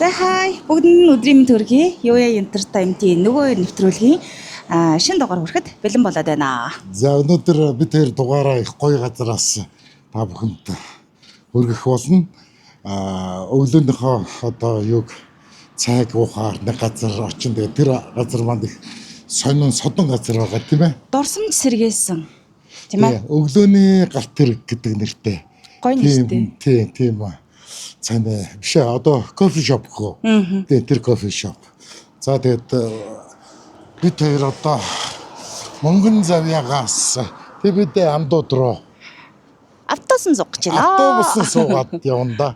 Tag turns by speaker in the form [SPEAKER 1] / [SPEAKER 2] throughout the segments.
[SPEAKER 1] За хай бүгд өдрийн мэнд төргий. Юуя Entertainment-ийн нөгөө нэвтрүүлгийн шинэ дугаар хүрэхэд бэлэн болоод байна.
[SPEAKER 2] За өнөөдөр бид хоёр дугаараа их гоё газараас та бүхэнд хүргэх болно. Өглөөнийхөө одоо юг цайг уухаар нэг газар очинд тэр газар манд их сонин содон газар байгаа тийм ээ.
[SPEAKER 1] Дурсамж сэргээсэн. Тийм ээ.
[SPEAKER 2] Өглөөний галт тэрэг гэдэг нэртэй.
[SPEAKER 1] Гоё нэртэй.
[SPEAKER 2] Тийм аа. Цаана биш одоо кофе шоп гоо. Тэр кофе шоп. За тэгээд бид хоёр одоо Монгон завьягаас бид амдууд руу
[SPEAKER 1] Автобусан суух гэж байна.
[SPEAKER 2] автобусан суугаад явна да.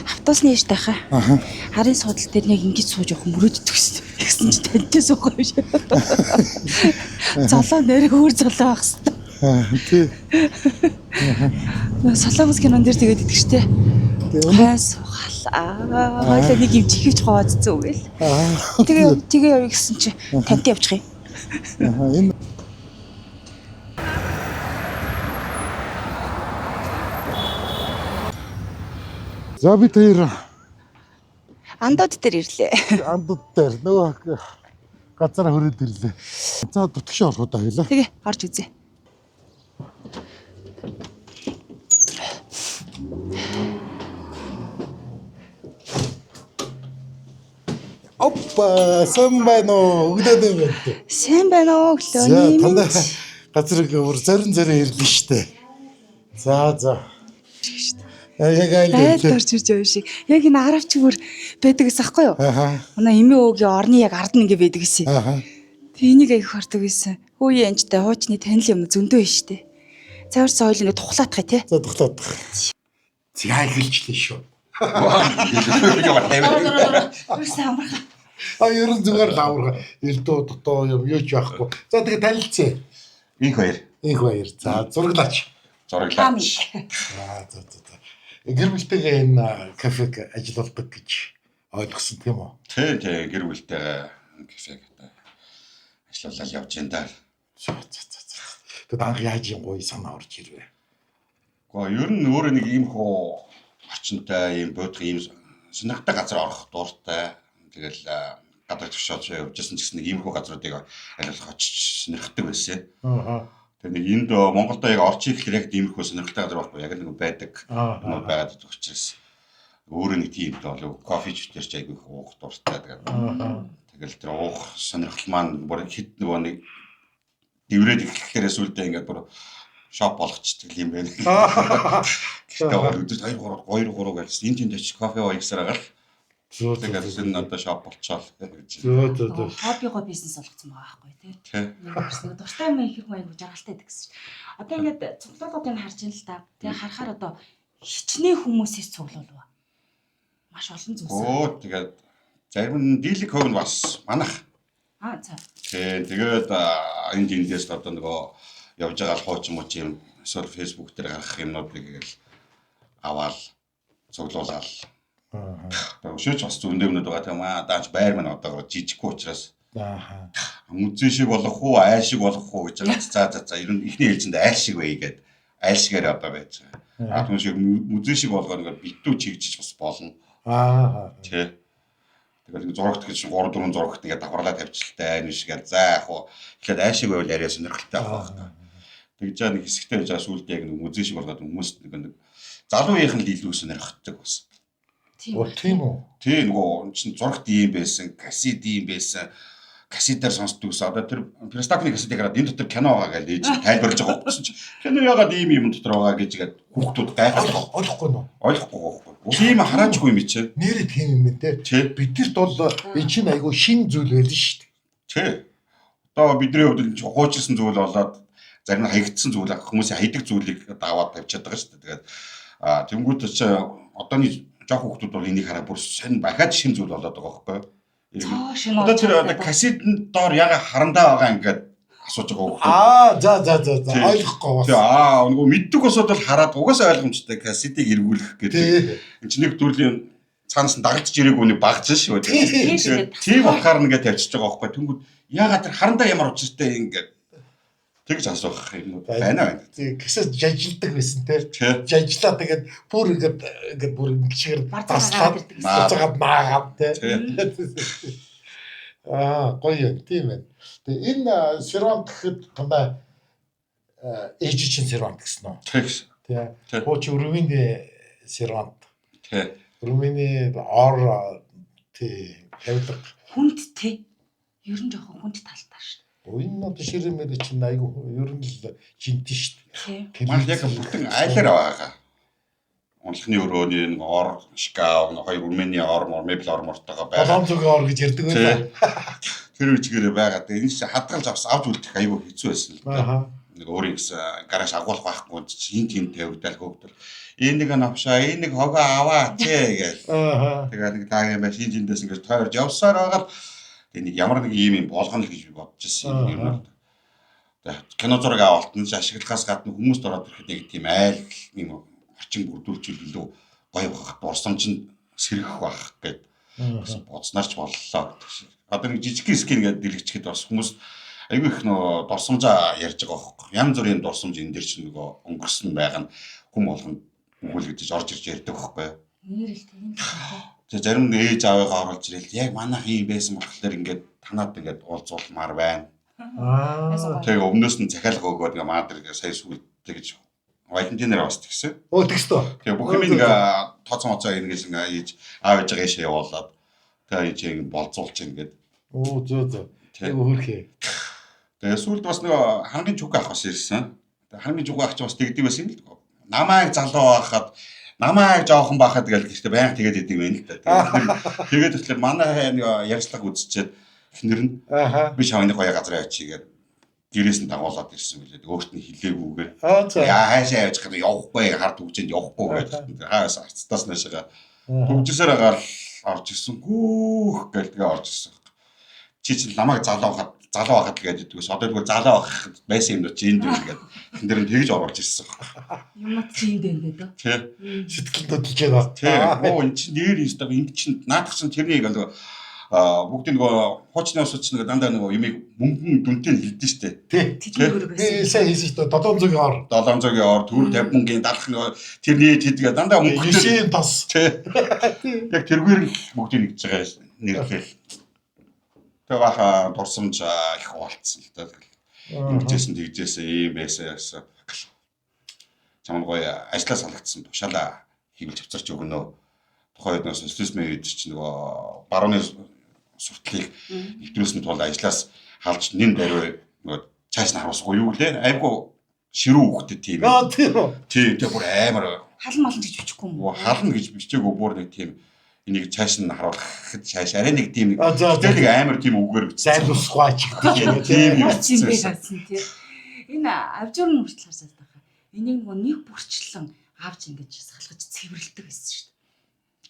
[SPEAKER 1] Автобусны ээж тахаа. Харын суудал дээр яг ингэж сууж явах мөрөөддөг гэсэн. Тэгсэн чи таньтай суух юм шиг. Золоо нэр өөр золоо байх хэвээр.
[SPEAKER 2] Тий.
[SPEAKER 1] Солонгос кинон дээр тэгээд идэх штэ. Хай суугаал. Хойлоо нэг юм чихвч хаваадцсан үгээл. Тэгээ явъя гэсэн чи таньтай явчих юм.
[SPEAKER 2] Энэ За бид хоёр
[SPEAKER 1] Андууд дээр ирлээ.
[SPEAKER 2] амдууд дээр нөгөө газар хүрээд ирлээ. За дутгшаа орох удаа хоёлаа.
[SPEAKER 1] Тэгээ орж үзье.
[SPEAKER 2] Опа, самбано өгдөөд юм.
[SPEAKER 1] Сайн байна уу
[SPEAKER 2] За
[SPEAKER 1] өглөөний
[SPEAKER 2] тандаа
[SPEAKER 1] минь.
[SPEAKER 2] газар өөр зарим ирлээ штэ. За. Яг
[SPEAKER 1] Байд
[SPEAKER 2] айлд.
[SPEAKER 1] орж ирж байгаа шиг. Яг энэ аравч бүр байдаг гэсэн аахгүй юу?
[SPEAKER 2] Аха.
[SPEAKER 1] Манай эмээ өөгийн орны яг ард нь ингэ байдаг гэсэн.
[SPEAKER 2] Аха.
[SPEAKER 1] Тэг энийг аяг хардаг байсан. Хөөе анжтай хуучны танил юм зөндөө биш үү? Цаавар соёл ингэ тухлаадах тий.
[SPEAKER 2] За дуглаад. За эхэлжлээ шүү.
[SPEAKER 1] Үрсэн амархан.
[SPEAKER 2] Ерөн зүгээр лаврга элдөө дотоо юм юу ч яахгүй. За тэгээ танилцъя.
[SPEAKER 3] Инх баяр.
[SPEAKER 2] За зураглаач.
[SPEAKER 3] Зураглаач.
[SPEAKER 2] За. Гэр бүлтэйгээ энэ кафег ажилладаг гэж ойлгосон тийм үү?
[SPEAKER 3] Тий, гэр бүлтэй кафег ажиллуулаад явж энэ даа.
[SPEAKER 2] За. Тэгээд анх яаж юм гоё санаа орж ирвэ?
[SPEAKER 3] Гэхдээ ер нь өөрөө нэг ийм хөө орчинтай ийм бодох ийм сонирхолтой газар орох дуртай. Тэгэл гадаад төвшөөж явжсэн ч гэсэн нэг ийм хөө газруудыг ажиллах очиж сонирхдаг байсан.
[SPEAKER 2] Аа.
[SPEAKER 3] Тэгээ нэг энд Монголд яг орчих гэхээр яг иймэрхүү сонирхолтой газар байхгүй яг нэг байдаг. Нөө байгаад учраас өөрөө нэг тийм болов кофе чүтэр ч айгүй уух дуртай. Тэгэл тэр уух сонирхол маань бүр хэд нөгөө нэг дэврээд ихэхлээрээ сүлдээ ингээд бүр шоп болгочдөг юм байна. Гэхдээ өдөрт 2-3 гэж энэ тийм тач кофе уугсаар агаал. Тэгээд энэ одоо шоп болчоол гэж.
[SPEAKER 2] Зөө.
[SPEAKER 1] Хоббигоо бизнес болгоцсон байгаа байхгүй тий.
[SPEAKER 3] Тий.
[SPEAKER 1] Нэг дуртай юм их маяг жаргалтай байдаг гэсэн. Одоо ингээд цуглуулгуудыг харж ин л та. Тэгээ харахаар одоо хичнээн хүмүүсээс цуглуулва. Маш олон зүйлс.
[SPEAKER 3] Тэгээд зарим нь дийлэг хөг нь бас манах.
[SPEAKER 1] За.
[SPEAKER 3] Тэгээд энд эндээс одоо нөгөө явж байгаа хууч мууч юм эсвэл фэйсбүүк дээр гарах юмнуудыг ингээл аваал цуглуулаад. Өшөөч бас зөндөөмнүүд байгаа юм аа. Даач байр маань одоо жижиггүй учраас.
[SPEAKER 2] Ааха.
[SPEAKER 3] Мүзэн шиг болох уу, айл шиг болох уу гэж байгаа. За. Ер нь ихний ээлжинд айл шиг бай гэдэг. Айл шигээр одоо байж байгаа. Түн шиг мүзэн шиг болгоод ингээд битүү чигжиж бас болно.
[SPEAKER 2] Аа.
[SPEAKER 3] Тий. Тэгээд зурагт гэж 3-4 зурагт ингээд давхарлаа тавьчихлаа энэ шигээр. За яг уу ихэд айл шиг байвал арай сонирхолтой авах. Тэгж жаа нэг хэсэгтэй байж байгаа сүулдэ яг нэг мүзэн шиг болгоод хүмүүс нэг залууийнх нь илүү сонирхдаг бас.
[SPEAKER 2] Тийм үү?
[SPEAKER 3] Тий нөгөө чинь зурагт ийм байсан, кассет ийм байсан. Кассетээр сонсдог ус. Одоо тэр Перстакны кассетыг хараад энэ дотор кино байгаа гэж ээж тайлбарлаж байгаа гэсэн чинь кино ягаад ийм юм дотор байгаа гэж игээд хүүхдүүд гайхах
[SPEAKER 2] Ойлгохгүй нөө.
[SPEAKER 3] байхгүй. Тийм хараачгүй юм чи.
[SPEAKER 2] Нэрээ тийм юм дээ. Бидэрт бол энэ чинь айгүй шин зүйл байл шүү дээ.
[SPEAKER 3] Тий. Одоо бидний хувьд хуучилсан зүйл болоод зарим нь хаягдсан зүйл хүмүүсийн хайдаг зүйлийг даваад тавьчихад байгаа шүү дээ. Тэгээд тэнгуүт чи одооний жоох хүүхдүүд бол энийг хараа бүр сонь дахиад шин зүйл болоод байгаа байхгүй. Одоо тэр кассетын доор яга харандаа байгаа ингээд асууж байгаа хүүхдүүд.
[SPEAKER 2] За ойлгохгүй бас.
[SPEAKER 3] Нөгөө мэддэг усуд бол хараад угаасаа ойлгомжтой кассетыг эргүүлэх гэдэг. Энд чинь нэг төрлийн цаанаас нь дагаж ирээгүй нэг багж шүү. Тийм болохоор нэгэ тавьчихж байгаа байхгүй. Тэнгүүд ягаад тэр харандаа ямар учиртай ингээд Тэгж асуух юм байна.
[SPEAKER 2] Гэсээ жажилдаг байсан те.
[SPEAKER 3] Тий.
[SPEAKER 2] Жажлаа тэгээд бүр ингээд бүр ингэчээр
[SPEAKER 1] Барцаагаад ирдэг.
[SPEAKER 2] цацаад маагаад те.
[SPEAKER 3] Тий.
[SPEAKER 2] Гоё юм тийм ээ. Тэгээ энэ сервант гэхэд тандаа ээж чинь сервант гэсэн үү?
[SPEAKER 3] Тэгс.
[SPEAKER 2] Тий. Хууч Румыны сервант.
[SPEAKER 3] Тий.
[SPEAKER 2] Румыны ор тий тавилга.
[SPEAKER 1] Хүндтэй. Ер нь жоохон хүнд талтай шүү.
[SPEAKER 2] Энэ одоо ширэмэр чинь айгу ер нь л жинтэн шүү
[SPEAKER 1] дээ.
[SPEAKER 2] дээ.
[SPEAKER 3] Маш яг бүтэн айлаар байгаа. Унлахны өрөөний ор, шкаав, хоёр Румыны ор, мебель ор мортойгоо байгаа.
[SPEAKER 2] Болон зүг ор гэж ярьдаг байлаа.
[SPEAKER 3] Тэр үчигээрээ байгаа. Энэ чинь хадгалж авч үлдэх айгу хэцүү байсан л да. Нэг өөрийн гэсэн гараж агуулах байхгүй чинь тийм тавигдал хөөгдөл. Энэ нэг навшаа, энэ нэг хогоо аваа тий гэж. Тэгээд нэг таагийн байш шинжиндээс ингэж тойрж явсаар байгаа. Тэгээ нэг ямар нэг юм болгоно л гэж би бодож ирсэн юм. Тэгээд кино зураг авалтан ашиглахаас гадна хүмүүст ороод ирэхэд нэг тийм айл юм орчин бүрдүүлчихвэл илүү гоё байх, дурсамж нь сэргэх байх гэд бодснарч боллоо гэдэг шиг. Одоо нэг жижиг скин гэдэг дэлгэчгээд бас хүмүүс айгүй их нөө дурсамжаа ярьж байгаа байхгүй. Янз бүрийн дурсамж энэ дэр чинь нөгөө өнгөрсөн байгаа нь хүм болгоно өгүүлэгдэж орж ирж ярьдаг байхгүй.
[SPEAKER 1] Нэрэл тийм л байна.
[SPEAKER 3] Тэгээ зарим нэг ээж аваагаа оруулж ирэл яг манайх юм байсан болохоор ингээд танаад ингээд уулзуулмаар байна. Тэгээ өмнөөс нь захиалга өгөөд ингээ маа дээр сая сүлдтэй гэж Валентинээр бас тэгсэн.
[SPEAKER 2] Тэгстөө.
[SPEAKER 3] Тэгээ бүх юм ингээ тооцоо ингэж ингээ ээж аав ээжээ шээ явуулаад тэгээ ээж ингэ болцуулж ингээд.
[SPEAKER 2] Зөө. Хөрхөө.
[SPEAKER 3] Тэгээ сүүлд бас нэг хамгийн жүг авах бас ирсэн. Тэгээ хамгийн жүг авах ч бас тэгдэв байсан юм л. Намайг залуу байхад намайг жоохон байхад гэж гэхдээ баян тэгээд идэв юм л да. Тэгээд тэгэхээр манай нэг ярьцлага үзчихээд эхнэр нь би шавны гоё газар явчихъя гэдэг гэрээс нь дагуулад ирсэн билээ. Өөрт нь хэлээгүйгээр. Яа хаашаа явж байгаа явахгүй хард үгжинд явахгүй гэдэг. Хаас арцтаас наашаа төгжсээр агаал орж ирсэн. Гүүх гэл тэгээ орж ирсэн. Чи чинь намайг залуу байхад тэгээд идэгс одоо тэгвэл залуу байхад байсан юм доо чи энд үү гэдэг. Эхнэр нь тэгж оруулж ирсэн.
[SPEAKER 1] Юм чи энд энэ дээ.
[SPEAKER 3] Тий.
[SPEAKER 2] Сэтгэл хөдлөж байгаа.
[SPEAKER 3] Тий. Эн чинь нэр юм энд чинь наадах чинь тэрнийг нөгөө бүгд нөгөө хуучны усч нэг дандаа нөгөө юмыг мөнгөн дүнтэй хэлдэг штэ.
[SPEAKER 2] Тий. Сайн хийсэн штэ 700-ийн ор.
[SPEAKER 3] 700-ийн ор төгрөг 50 мөнгөний далах нөгөө тэрний тэдгээ дандаа мөнгөтэй.
[SPEAKER 2] Жишээ тас.
[SPEAKER 3] Тий. Яг тэргээр л бүгдийг нэгж байгаа нэрлэл. Тэгээ баха дурсамж их болцсон л да. Ингэжсэн тэгжсэн ийм байсан яасан. Чамд гоё ажиллаа салгацсан тушаалаа хийвэл авчирч өгнө. Тухайд нөө социализм үед чинь нөгөө барууны суртлыг нэвтрүүлсэн тул ажлаас халж нэм даруй нөгөө цааш нь харуулсгүй юу лээ. Айгу ширүү хөхтэй тийм. Тий, тэр бүр амар
[SPEAKER 1] халан малан гэж бичихгүй юм уу?
[SPEAKER 3] Хална гэж бичээгүй бүр нэг тийм энийг цааш нь харуулахад цааш арай нэг тийм нэг амар тийм үгээр бичсэн.
[SPEAKER 2] Зайлуулахгүй ч гэдэг
[SPEAKER 3] тийм
[SPEAKER 1] юм байсан тий. Энэ авжуурн хүртэл харсаад байгаа. Энийг нөгөө нэг бүрчлэн авч ингэж салгаж цэвэрлдэг байсан шүү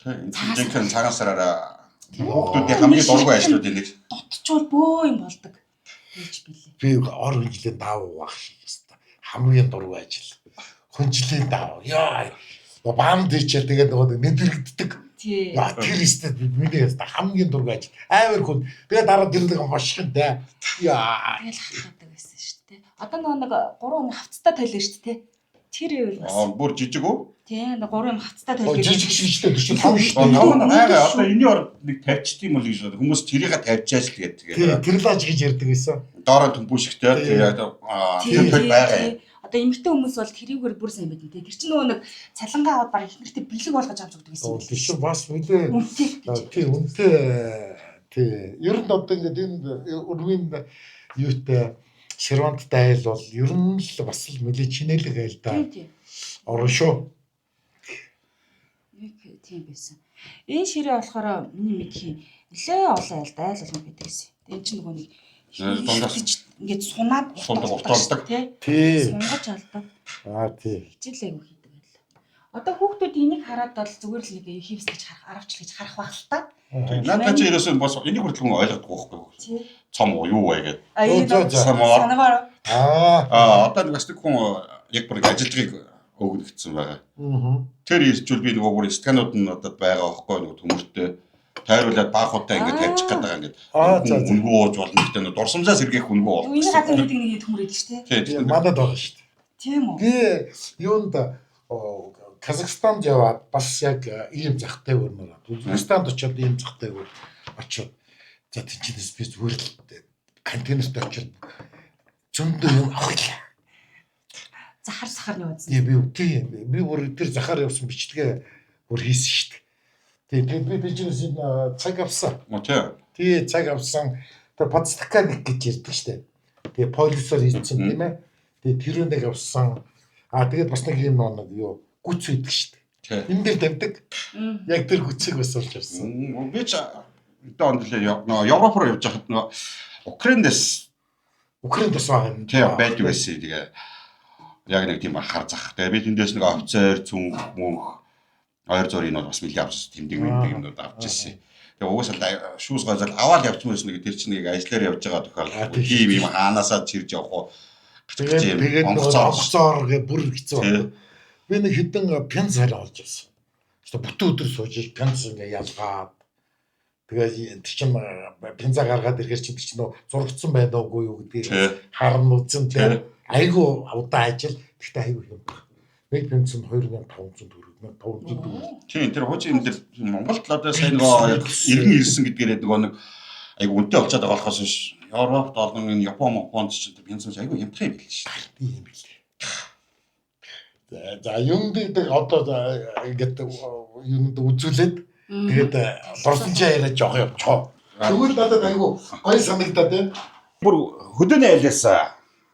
[SPEAKER 1] дээ.
[SPEAKER 3] Тийм цагаасараа хүүхдүүдийн хамгийн дургүй ажлууд энийг
[SPEAKER 1] дотчвол бөө юм болдог гэж билээ.
[SPEAKER 2] Би ор хөнжлээ даав байх шүү дээ. Хамгийн дургүй ажил. Хөнжлээ даав. Яа. Баам дийчээ тэгээд нөгөө нэврэгддэг.
[SPEAKER 1] Тий.
[SPEAKER 2] Яа тэр өстө миний өстө хамгийн дургүй ажил. Амар хүн. Тэгээд дараа тэр нэг хошхин те. Яа.
[SPEAKER 1] Тэгэл хатдаг байсан шүү дээ. Одоо нэг 3 оны хавцтай тойлоо шүү дээ. Тэр үйл бас.
[SPEAKER 3] бүр жижиг үү?
[SPEAKER 1] Тий, нэг 3 юм хавцтай тойлоо.
[SPEAKER 2] Жижиг шижтэй тийш тав шүү дээ.
[SPEAKER 3] Одоо энэний орд нэг тавьчт юм бол гэж бод. Хүмүүс тэрийг тавьчааж л гэдэг.
[SPEAKER 2] Тэр лааж гэж ярьдаг байсан.
[SPEAKER 3] Доороо төмпүүшгтэй тэгээд тэр байгаа.
[SPEAKER 1] Одоо эмэгтэй хүмүүс бол тэрийгээр бүр сайн мэднэ те. Тэр чинь нөгөө нэг цалингаа аваад баг их нэртэй бэлэг болгож авч өгдөг гэсэн.
[SPEAKER 2] Тийм бас үлээ. Тийм үнтэй. Тийм. Ер нь одоо ингээд энэ өрмийн юутай серванттай айл бол ер нь л бас л нэлээд чинэлэг айл да. Орон шүү.
[SPEAKER 1] Тийм байсан. Энэ ширээ болохоор миний мэдхийн нэлээ олон айл айл болгоно гэдэг гэсэн. Энэ чинь нөгөө нэг ингээд сунаад
[SPEAKER 3] урталдаг
[SPEAKER 1] тий. Сунгаж алдаг.
[SPEAKER 2] Тий.
[SPEAKER 1] Хичээлээгүй хийдэг байл. Одоо хүүхдүүд энийг хараад бол зүгээр л нэг хийвс гэж аравч гэж харах байх л та.
[SPEAKER 3] Надад ч ерөөсөө бас энийг хүртэл ойлгохгүй байхгүй. Цом юу вэ
[SPEAKER 2] гэдэг.
[SPEAKER 1] Санавар.
[SPEAKER 3] Одоо нэг бас нэг хүн яг бүр ажилтгыг өгнөгдсөн байгаа. Тэр ирчүүл би нөгөө бүр сканууд нь одоо байгаа байхгүй нөгөө төмөртэй. тайруулаад баахуудаа ингээд тавьчих гээд байгаа ингээд. Үнгүү ууж болно гэхдээ нөө дурсамжаа сэргээх үнгүү болно.
[SPEAKER 1] Үнийг гадаа гэдэг нэг төмөрөд л шүү дээ.
[SPEAKER 3] Тийм.
[SPEAKER 2] Манад байгаа шүү дээ.
[SPEAKER 1] Тийм үү?
[SPEAKER 2] Би юунд Казахстанд яваад бас яг ийм захтай өрнөр. Узбекистанд очиод ийм захтай өр очиод за тийчээс би зүгээр л контейнерт очиод зөндөө юм авахлаа.
[SPEAKER 1] Захар сахарны үзэн.
[SPEAKER 2] Би бүр тэр захаар явсан бичлэгээ бүр хийсэн шүү дээ. Тэгээд би бизнес цаг авсан. Тий цаг авсан. Тэр подстаканик гэж ярьдаг шүү дээ. Тэгээд полисоор хийсэн тийм ээ. Тэгээд тэр нэг авсан. Тэгээд бас нэг юм нэг юу гүц үйдэг шүү дээ. Энэ дээр тавьдаг. Яг тэр гүцийг бас олж авсан.
[SPEAKER 3] Би ч одоо Европ руу явж байхад нөгөө Украиндээс байгаа юм. Тийм байдаг байсан. Тэгээ яг нэг тийм анхаар зах. Тэгээ би тэндээс нэг офицер зүнх мөнх 200 энэ бол бас нэлээд авч тэмдэг юмнууд авч ирсэн. Тэгээ угсаал шүүс гойзал аваад явчихсан нэг тэр чинь нэг ажиллаар явж байгаа тохиол тийм юм хаанаасаа чирж явах уу.
[SPEAKER 2] Тэгээд онгоцоор бүр хэцүү. Би нэг хэдэн пенс хараа олж авсан. Бүтэн өдөр сууж пенс ингээ ялгаад тэгээд тэр чинь пенза гаргаад ирэхээр чинь нөө зургцсан байдаагүй юу гэдгийг харна үзэн тийм айгу удаа ажил гэхдээ айгу юм. Нэг пенс нь 2500 төгрөг 1500 төгрөг. Тийм
[SPEAKER 3] тэр хуучин юм дээр Монголд л одоо сайн нөгөө иргэн ирсэн гэдгээр нөгөө нэг айгу үнэтэй болчиход байгаа болохоос биш. Европт олон энэ Японд ч пенс айгу ямтрах юм байл шүү дээ.
[SPEAKER 2] Тийм билээ. За юм дээр одоо ингээд юунд үзүүлээд тэгээд дурсамжаа яриад жоох явчихоо. Тэгвэл надад айгу гой санагдаад байна.
[SPEAKER 3] Бүр хөдөөний айлаас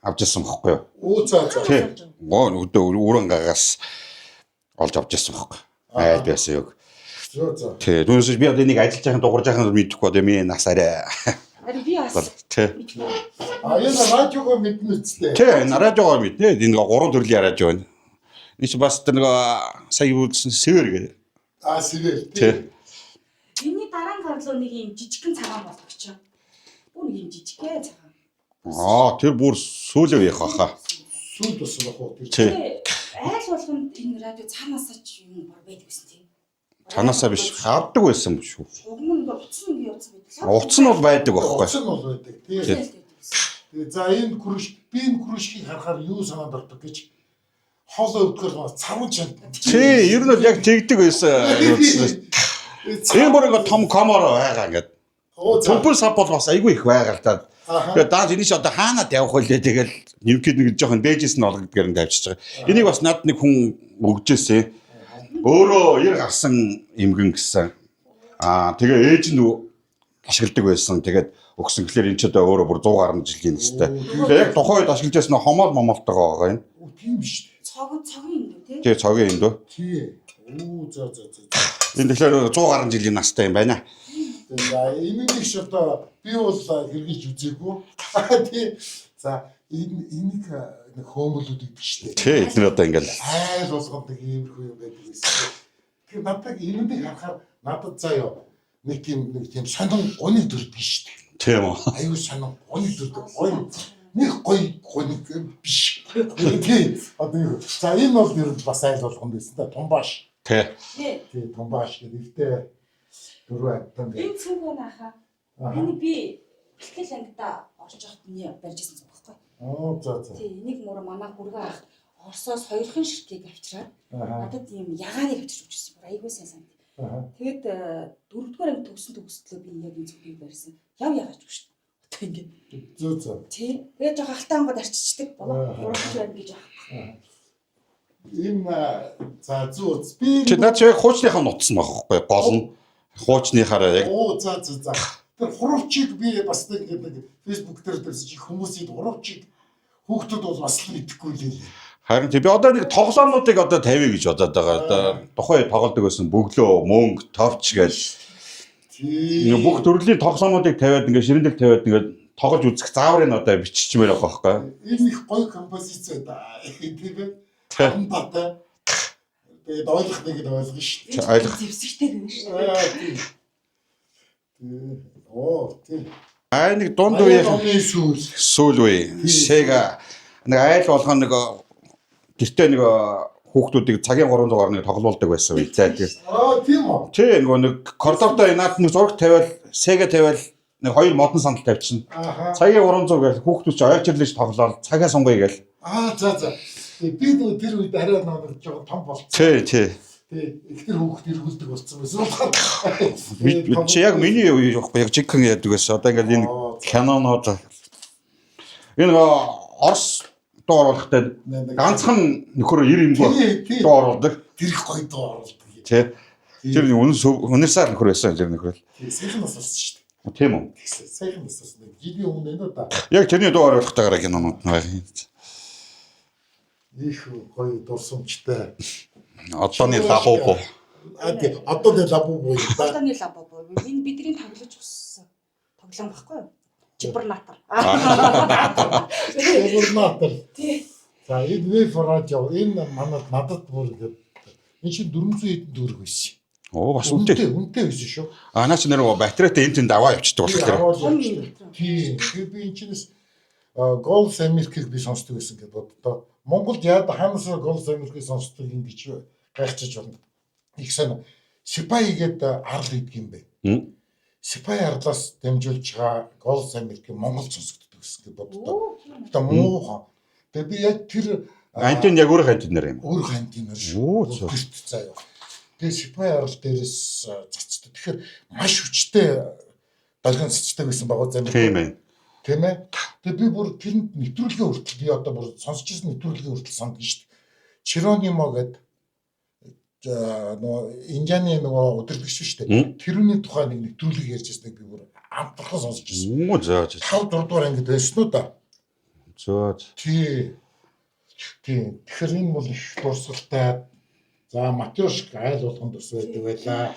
[SPEAKER 3] авч ирсэн бохгүй юу?
[SPEAKER 2] Оо за.
[SPEAKER 3] Өрөнгагаас олж авч ирсэн бохгүй. Айл байсан юу?
[SPEAKER 2] За.
[SPEAKER 3] Тэ түүнээс би одоо энийг ажиллаж байхад дуурж байхад мэдэхгүй одоо миний нас арай.
[SPEAKER 1] Би бас.
[SPEAKER 3] Тэ.
[SPEAKER 2] Энэ радиогоо мэднэ үстэй.
[SPEAKER 3] Тэ радиогоо мэднэ. Энэ 3 төрлийн радио байна. Энд чи бас тэр нэг сая үлдсэн сэвэр гэдэг.
[SPEAKER 2] Сэвэр.
[SPEAKER 3] Тэ.
[SPEAKER 1] Энийний дараа нь гарлуу нэг юм жижигхэн цагаан болгоч. Бүр нэг юм жижигхэн цагаан.
[SPEAKER 3] Тэр бүр сүүлээ явах хаа.
[SPEAKER 2] Сүүл болсон байх уу?
[SPEAKER 1] Тэ. Айл болгонд энэ радио цаанаасаа ч юм бор байдаг гэсэн тийм.
[SPEAKER 3] Цаанаасаа биш хавдаг байсан шүү.
[SPEAKER 1] Угмын утас нь явуулсан байдаг.
[SPEAKER 3] Утас нь бол байдаг байхгүй.
[SPEAKER 2] Утас нь бол байдаг. Тэгээ за энэ күрш би энэ күршгийг харахаар юу санаад ордог гэж хоолой өвдгөр царван чанд.
[SPEAKER 3] Тий, ер нь бол яг тэгдэг байсан. Энэ бүр нэг том камера байгаа ингээд. Төмпөл сав бол бас айгүй их байгаа л та. Тэгээ дааж энийг одоо хаанаад явах вэ тэгэл нэмгээд нэг жоохон дээжээс нь олгодгээр нь тавьчихж байгаа. Энийг бас над нэг хүн өгчээсэ. Өөрөө 90 гарсан эмгэн гэсэн. Тэгээ ээж нь ашигладаг байсан. Тэгээд өгсөн гэхэлэр энэ ч одоо өөрөө бүр 100 гаруй жилийн нэстэй. Тэгээ яг тухайн үед ашиглаж байсан хомол момолтойгоо байгаа юм.
[SPEAKER 2] Тийм биш.
[SPEAKER 1] Цогийн юм тий.
[SPEAKER 3] Тэгээ цогийн юм дөө.
[SPEAKER 2] Тий. За.
[SPEAKER 3] Энэ тэгэхээр 100 гаруй жилийн настай юм байна.
[SPEAKER 2] За энийг ч одоо би бол хэрэгж үзээгүй. Тий. За энийг нэг хөөмөлүүд гэдэг шүү дээ.
[SPEAKER 3] Тий, эдгээр одоо ингээл
[SPEAKER 2] айл болгонд нэг иймэрхүү юм байдаг гэсэн. Тэгэхээр надад энийг харахаар надад заяа нэг тийм сонин гоны төрдөг шүү дээ.
[SPEAKER 3] Тийм үү.
[SPEAKER 2] Аюу сонин гоны төрдөг. Нэг гоны биш. Тий. Одоо за энэ бол ер нь бас айл болгонд байсан та томбаш.
[SPEAKER 3] Тий.
[SPEAKER 2] Тий, томбаш гэдэгтэй дөрөв айтан.
[SPEAKER 1] Энэ цэг нааха. Энэ би бэлтгэл ангида орж явахд миний барьж ирсэн зүг байхгүй.
[SPEAKER 2] За.
[SPEAKER 1] Тий, энийг мөр манай хүргээ ах Оросоос 2хан ширхгийг авчираад надад ийм ягааныг авчирч өгсөн. Айгуу сайн санд. Тэгээд 4-р анги төгсөлөө би яг энэ зүгийг барьсан. Яагаад ч шүү дээ. Одоо ингэ.
[SPEAKER 2] За.
[SPEAKER 1] Тий. Тэгээд жоо халтаангууд арчичдаг. 3-р анги гэж аах.
[SPEAKER 2] Энэ за зүуц би
[SPEAKER 3] чи наад чи хуучныхаа нутсан байхгүй гол нь хуучныхаараа яг
[SPEAKER 2] за. Тэр хуруучийг би бас нэг фэйсбүүк дээр дэрсэж хүмүүсийн хуруучийг хүүхдүүд бол бас л мэдэхгүй лээ.
[SPEAKER 3] Харин би одоо нэг тоглоомнуудыг одоо тавья гэж бодоод байгаа. Одоо тухайн тоглодог байсан бөглөө, мөнгө, товч гэж. Тийм. Бүх төрлийн тоглоомнуудыг тавиад ингээ ширэндэг тавиад ингээ тоглож үзэх зааврыг одоо биччихмээр байгаа байхгүй.
[SPEAKER 2] Энэ их гоё композиц да. Тийм ээ. Хамбата. Тэгээд ойлгох нэгэд ойлгоно шүү дээ.
[SPEAKER 3] Ойлгох.
[SPEAKER 1] Зэвсэгтэй байна шүү дээ.
[SPEAKER 2] Тийм.
[SPEAKER 3] Нэг дунд үеийн сүүл үе. Сега нэг айл болгоо нэг гэртээ нэг хүүхдүүдийг цагийн 300 гаруй тоглуулдаг байсан үе. За тийм.
[SPEAKER 2] Тийм үү.
[SPEAKER 3] Тий нөгөө нэг коридордоо наад нэг зураг тавиал, сэгэ тавиал нэг хоёр модон сандал тавьчихна. Цагийн 300 гэл хүүхдүүд чи ойчрлж тоглоод цагаа сунгая гэл.
[SPEAKER 2] За. Би нөгөө тэр үед арай нэг жоохон том болчихсон.
[SPEAKER 3] Тий.
[SPEAKER 2] Ихтер хүүхд эргүүлдэг болсон байсан.
[SPEAKER 3] Чи яг миний үе яг жигхэн яадаг байсан. Одоо ингээд энэ Canon-ууд энэ Орос дуу оруулахтай ганцхан нөхөр 90 имгөө дуу оруулдаг.
[SPEAKER 2] Тэр их гоё дуу оруулдаг.
[SPEAKER 3] Тий. Тэр үнэсээр нөхөр байсан тэр нөхөр.
[SPEAKER 2] Сайхан насалсан шүү дээ.
[SPEAKER 3] Тийм үү?
[SPEAKER 2] Сайхан насалсан. Жилийн өмнө энэ да.
[SPEAKER 3] Яг тэрний дуу оруулахтайгаар кинонууд байна.
[SPEAKER 2] Их гоё дурсамжтай.
[SPEAKER 3] Одооны лабубу.
[SPEAKER 2] Одооны лабубу.
[SPEAKER 1] Одооны лабубу. Энэ бидний тоглож өссөн тоглоом баггүй юу? Жибернатор.
[SPEAKER 2] Жибернатор.
[SPEAKER 1] Тий.
[SPEAKER 2] За энэ вефоражо энэ манад надад бүр гэдэг. Энэ чинь 400 хэдэн төгрөг байсан.
[SPEAKER 3] Оо бас үнэтэй.
[SPEAKER 2] Үнэтэй байсан шүү.
[SPEAKER 3] Наач нэр батарейтай энэ тэнд аваа явчихдаг болохоор.
[SPEAKER 2] Тийм. Би энэ чинээс Голс Америкийг би сонсдог байсан гэдээ боддоо. Монголд яад хаанаас Голс Америкийг сонсдог юм гэж гайхчих болно. Их сайн Сипай гэдэг арал идэг юм бэ. Сипай арлаас дамжуулж байгаа Голс Америкийн Монгол сонсогддог гэсэн гэдээ боддоо. Та муухан. Тэгээ би яг тэр
[SPEAKER 3] антин яг өөр хантинаар юм.
[SPEAKER 2] Өөр хантинаар шүү. Гэрт заяа. Тэгээ Сипай арал дээрээс цацдаг. Тэгэхээр маш хүчтэй долгион цацдаг байсан байгаа замир.
[SPEAKER 3] Тийм ээ.
[SPEAKER 2] Тийм ээ. Тэгээ би бүр тэрэнд нэвтрүүлгээ хүртэл би одоо бүр сонсч ирсэн нэвтрүүлгээ хүртэл санддаг шүү дээ. Чиронимо гэдэг нөгөө Индианы нөгөө өдөрдөгч шүү дээ. Тэрүүний тухай нэг нэвтрүүлэг ярьж байсныг би бүр амтархан сонсч ирсэн.
[SPEAKER 3] Оо зөө.
[SPEAKER 2] 5 6 дугаар ангид байсан уу да.
[SPEAKER 3] Зөө.
[SPEAKER 2] Тийм. Тэгэхээр энэ бол их дурсгалтай. За Матёшк айл болгонд ус байдаг байлаа.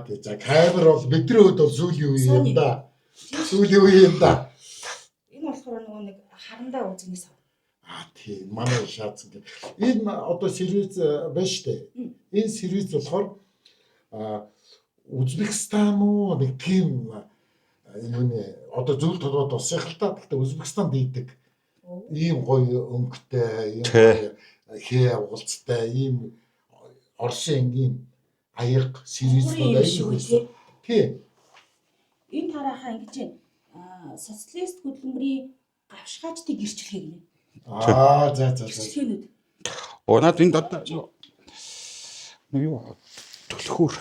[SPEAKER 2] Тэг за камер бол бидний хувьд бол сүүлийн үе юм да. Сүүлийн үе юм да.
[SPEAKER 1] Энэ болохоор нөгөө нэг харандаа үзэгнээс
[SPEAKER 2] тийм манай шаацсан гэх. Энэ одоо сервис байна штэ. Энэ сервис болохоор Узбекистан уу нэг тийм юуны одоо зөвлөлт толгойд усах л та. Гэхдээ Узбекистанд ийдэг ийм гоё өнгөтэй, ийм хээ уулцтай, ийм Оросын энгийн аяг сервис байдаг. Тийм.
[SPEAKER 1] Энэ тарааха ингэж социалист хөдөлмөрийн гавшгаачдыг гэрчлэхээ гинэ.
[SPEAKER 2] За.
[SPEAKER 1] Гэрчлэхэнүүд.
[SPEAKER 3] Наад энд одоо юу төлхөр.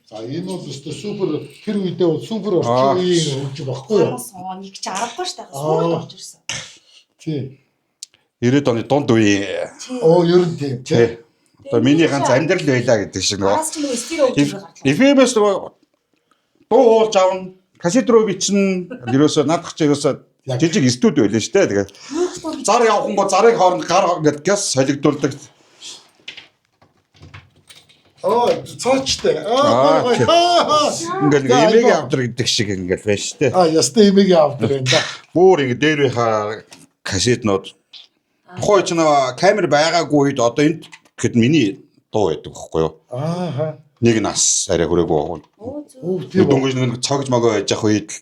[SPEAKER 2] За энэ бол өстө супер тэр үедээ бол супер орчин үеийн хөгжим баггүй юу?
[SPEAKER 1] Нэг ч аргагүй шүү дээ. Супер орж ирсэн.
[SPEAKER 2] Тий.
[SPEAKER 3] 90-ад оны дунд үе.
[SPEAKER 2] Ер нь тийм тий.
[SPEAKER 3] Одоо миний ганц амьдрал байлаа гэдэг шиг нөгөө.
[SPEAKER 1] Араас ч нөгөө стерео хөгжим гаргалаа.
[SPEAKER 3] FM-с нөгөө дуу уулж авна, кассет руу бичнэ. Ерөөсөө наадах чи ерөөсөө жижиг студи байлаа шүү дээ. Тэгээд зар явхангаа зарыг хооронд гар ингээд гэс солигдуулдаг. Цоочтой. Ингээд эмээг авдар гэдэг шиг ингээд байна шүү дээ.
[SPEAKER 2] Ястай эмээг авдар энэ да.
[SPEAKER 3] Бүр ингээд дээрийнхаа кассетнууд тухайн ч нөө камер байгаагүй үед одоо энд гэхэд миний дуу байдаг байхгүй юу? Нэг нас арай хүрээгүй. Дөнгөж нэг цогж могоо байж явах үед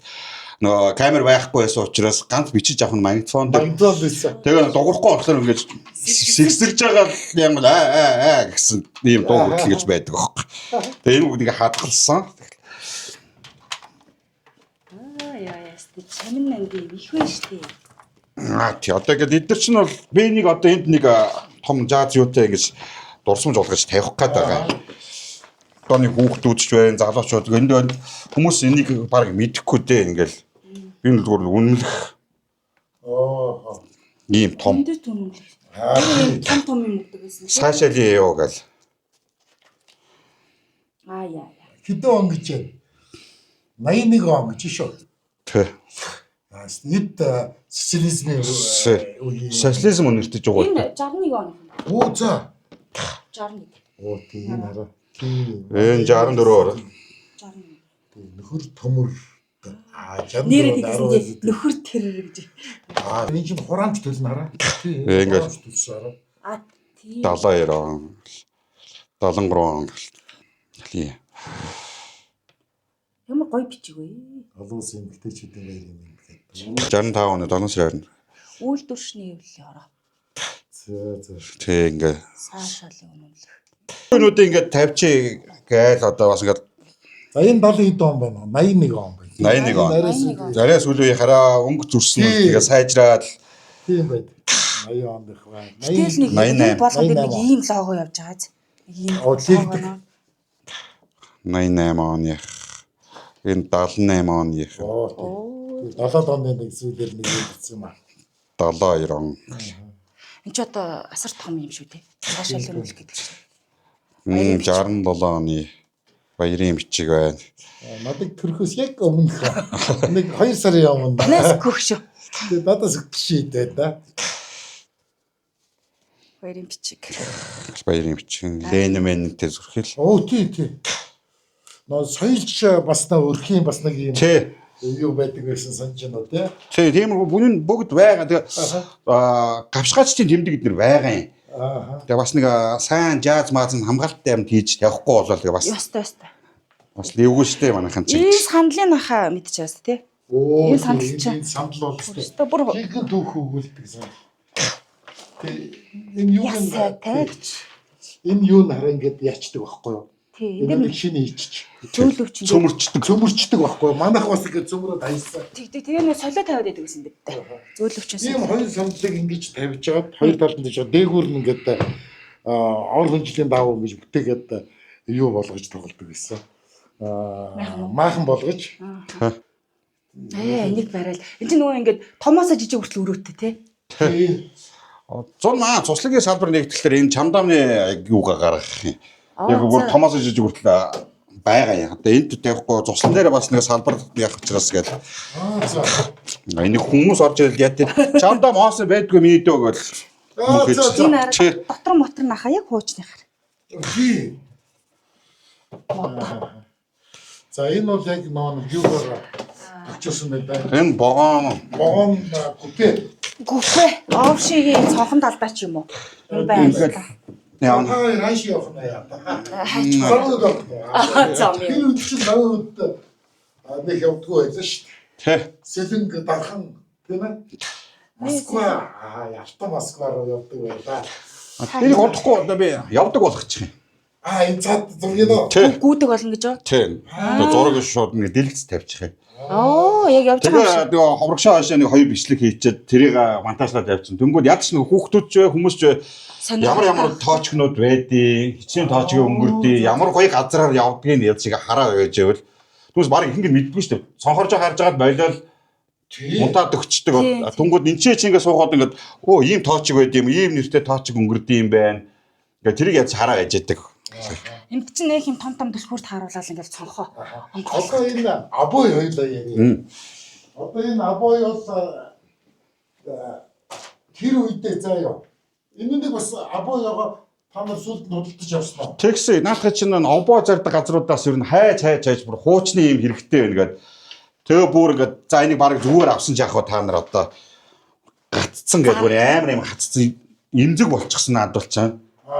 [SPEAKER 3] нөө камер байхгүй байсан учраас ганц бичиж авах нь магнитофон дээр. Тэгээ дуурахгүй болохоор ингээд сэгсэрж байгаа юм гэсэн ийм дуу хөтлөл гэж байдаг байхгүй. Тэгээ энэ бүгдийг хадгалсан.
[SPEAKER 1] Ястэ чамин анги их вэ штэ.
[SPEAKER 3] Тий одоо ингээд эдгээр чинь бол би нэг одоо энд нэг том жаз юутай ингэж дурсамж болгож тавих гээд байгаа. Одоо нэг хүүхдүүд ч байна, залуучууд энд хүмүүс энийг баг мэдэхгүй дээ ингээл би л зүгээр үнэлэх. Ийм том.
[SPEAKER 1] Том юм өгдөг гэсэн.
[SPEAKER 3] Цаашаа л яа гэл.
[SPEAKER 1] Яа.
[SPEAKER 2] Хэдэн он гэж байна? 81 он гэж шүү.
[SPEAKER 3] Тэ.
[SPEAKER 2] Эд социализмын
[SPEAKER 3] социализм үнэртэж байгаа.
[SPEAKER 1] Энэ 61 он.
[SPEAKER 2] Оо за.
[SPEAKER 1] 61.
[SPEAKER 2] Оо тийм хараа. Тийм.
[SPEAKER 3] Энэ 64.
[SPEAKER 1] 61.
[SPEAKER 2] Нөхөр төмөр.
[SPEAKER 1] Нэрээ тэгсэн нөхөр тэрэр гэж.
[SPEAKER 2] Энэ чинь хураамж төлнө хараа. Тийм.
[SPEAKER 3] Ингээд
[SPEAKER 2] төлсөн хараа.
[SPEAKER 1] Тийм.
[SPEAKER 3] 72 он. 73 он. Тий.
[SPEAKER 1] Ямар гоё бичиг вэ?
[SPEAKER 2] Олон улсын эмэгтэйчүүдийн баяр юм гээд.
[SPEAKER 3] 65 оны 7 сарын.
[SPEAKER 1] Үйлдвэршний хөвлөлийн ороо.
[SPEAKER 2] За.
[SPEAKER 3] Тэг ингээ.
[SPEAKER 1] Саашаалын үнэмлэх.
[SPEAKER 3] Өнөөдөр ингээ тавьчих гээл одоо бас ингээ
[SPEAKER 2] За энэ 70 он байна. 81 он байна.
[SPEAKER 3] 81 он.
[SPEAKER 1] 81 он.
[SPEAKER 3] Зарай сүүлийн хараа өнгө зүрсэн тэгээ сайжраад
[SPEAKER 2] Тийм байд. 80 он их байна.
[SPEAKER 1] Тэгэл нэг
[SPEAKER 3] 88.
[SPEAKER 1] болгоод нэг ийм лого явж байгаа зү. Нэг ийм
[SPEAKER 2] лигдэг.
[SPEAKER 3] 88 оны. Энэ 78 оны.
[SPEAKER 2] Оо. 70 оны нэг зүйлэр нэг хэлсэн юм аа.
[SPEAKER 3] 72 он.
[SPEAKER 1] Энд ч одоо асар том юм шүү дээ. Саашаалын үнэмлэх гэдэг чинь.
[SPEAKER 3] 67 оны баярын бичиг байна.
[SPEAKER 2] Надад төрхөөс яг өмнөх нэг 2 сарын өмнө.
[SPEAKER 1] Нас хөгшөө.
[SPEAKER 2] Тэгээд надаас гişийдээ да.
[SPEAKER 1] Баярын бичиг.
[SPEAKER 3] Баярын бичиг. Ленинтэй зүрхэл.
[SPEAKER 2] Оо тий. Нөө соёлч бас на өрхийн бас нэг юм
[SPEAKER 3] Тэ.
[SPEAKER 2] юу байдаг гэсэн санаж байна уу тий.
[SPEAKER 3] Тийм бүгд бүгд байгаа. Тэгээ гавшгаачдын тэмдэг эднэр байгаа юм. Тэгээ бас нэг сайн жаз маазын хамгаалттай юм хийж явахгүй болоо тэгээ бас
[SPEAKER 1] Ёстой.
[SPEAKER 3] бас левгүй штэ манайхан чинь.
[SPEAKER 1] Энэ сандлын хаа мэдчихээс тий.
[SPEAKER 2] Оо
[SPEAKER 1] Энэ сандал чинь.
[SPEAKER 2] энэ сандал бол өстой.
[SPEAKER 1] Өстө бүр
[SPEAKER 2] Жинхэнэ түүх өгүүлдэг сандал. Тэг энэ юу
[SPEAKER 1] ясаа тий.
[SPEAKER 2] энэ юу нараа ингэж ячдаг байхгүй юу?
[SPEAKER 1] Тий.
[SPEAKER 2] Энэ нэг шинэ ичж.
[SPEAKER 1] Зөөлөвч
[SPEAKER 2] Цөмөрчдөг байхгүй юу? Манайх бас ингэ цөмрөд хайсан.
[SPEAKER 1] тэгээ нэг солио тавиад байдаг гэсэн бид тээ. Зөөлөвчөөс.
[SPEAKER 2] Ийм хоёр сандлыг ингэж тавьж жагаад хоёр талд нь жоо дээгүүр нь ингэж ор хөнжлийн даавуу гэж бүтээгээд юу болгож тоглодог гэсэн. Maaхан болгож.
[SPEAKER 1] Энийг барайл. Энд чинь нөгөө ингээд томоосоо жижиг хүртэл өрөөтэй тий.
[SPEAKER 2] Тийм.
[SPEAKER 3] 100 маа цуслагийн салбар нэгтгэхлээр энэ чамдаамны юугаа гаргах юм. Яг бүр томоос жижиг хүртэл байгаа юм. Одоо энд тавихгүй цуслан дээр бас нэг салбар явах учраас гээд.
[SPEAKER 2] За.
[SPEAKER 3] Энийг хүмүүс орж ирэл яа тий. Чамдаам оосон байдгүй миний дөө гэл.
[SPEAKER 1] Энэ арга дотор мотор наха яг хуучныхаар.
[SPEAKER 2] Тийм. За энэ бол яг нэг юугаар очсон байдаг.
[SPEAKER 3] Энэ богоон
[SPEAKER 2] купе.
[SPEAKER 1] Гүфэ овшигийн цонхон талдаа ч юм уу. Энэ байна.
[SPEAKER 3] яа.
[SPEAKER 2] Рааш явах нь яа.
[SPEAKER 1] Зам юм.
[SPEAKER 2] Тэр чинь навд нэг явдггүй байсан шүү дээ.
[SPEAKER 3] Тэ.
[SPEAKER 2] Сэлэнг дархан тийм ээ. Москва ялта Москва руу явдаг байлаа.
[SPEAKER 3] Энийг удахгүй одоо би явдаг болох ч юм.
[SPEAKER 2] Энэ цаад зургийг нөө.
[SPEAKER 1] Гүүдэг болно гэж юу?
[SPEAKER 3] Тийм. Зураг шууд нэг дэлгэц тавьчих юм.
[SPEAKER 1] Оо, яг явж байгаа юм.
[SPEAKER 3] Тэгээ нөгөө ховрогшоо хашаа нэг хоёр бичлэг хийчихэд тэрийг монтажлаад явуулсан. Тэнгүүд ядч нэг хүүхдүүд ч бай хүмүүс ч бай ямар тоочгнууд байдیں۔ Хичнээн тоочгийн өнгөрдөө ямар гоё газараар явдгийг яд шиг хараа байж байвал түүнээс баг их ингэ мэддэггүй шүү дээ. Цонхорж харж агаад болол мунтаад өгчдөг. Тэнгүүд энэ ч ингэ суугаад ингэ оо ийм тоочг байд юм, ийм нэртэй тоочг өнгөрдөө юм байна. Ингээ тэрийг ядч хараа байж яадаг.
[SPEAKER 1] Энд чинь нэг юм том түлхүүрт харуулаад ингээл цонхоо.
[SPEAKER 2] Одоо энэ абой хоёлаа яг. Одоо энэ абой бол тэр үедээ заяа. Энэ нэг бас абой яга та нар сүлд нь худалдаж явсан уу?
[SPEAKER 3] Тэгс наадах чинь обоо зардаг газруудаас ер нь хайж бүр хуучны юм хэрэгтэй байна гэдэг. Тэгээ бүр ингээд за энийг баг зүгээр авсан ч яах вэ та нар одоо гатцсан гэдэг бүр амар юм хатцсан эмзэг болчихсон наад болчаа.